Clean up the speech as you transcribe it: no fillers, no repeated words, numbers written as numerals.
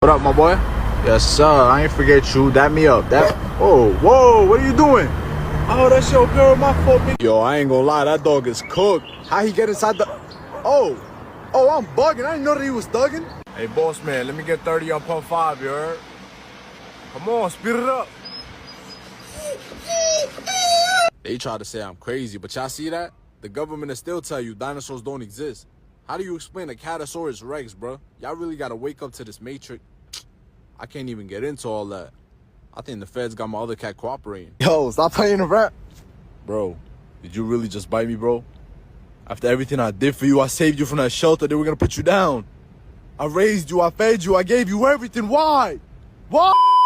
What up, my boy? Yes, sir. I ain't forget you. Dap me up. Whoa, what are you doing? Oh, that's your girl. My fault. Yo, I ain't gonna lie. That dog is cooked. How he get inside the... Oh, I'm bugging. I didn't know that he was thugging. Hey, boss man, let me get 30 on pump 5, you heard? Come on, speed it up. They try to say I'm crazy, but y'all see that? The government will still tell you dinosaurs don't exist. How do you explain a Catosaurus Rex, bro? Y'all really gotta wake up to this matrix. I can't even get into all that. I think the feds got my other cat cooperating. Yo, stop playing the rap. Bro, did you really just bite me, bro? After everything I did for you, I saved you from that shelter. They were gonna put you down. I raised you, I fed you, I gave you everything. Why? Why?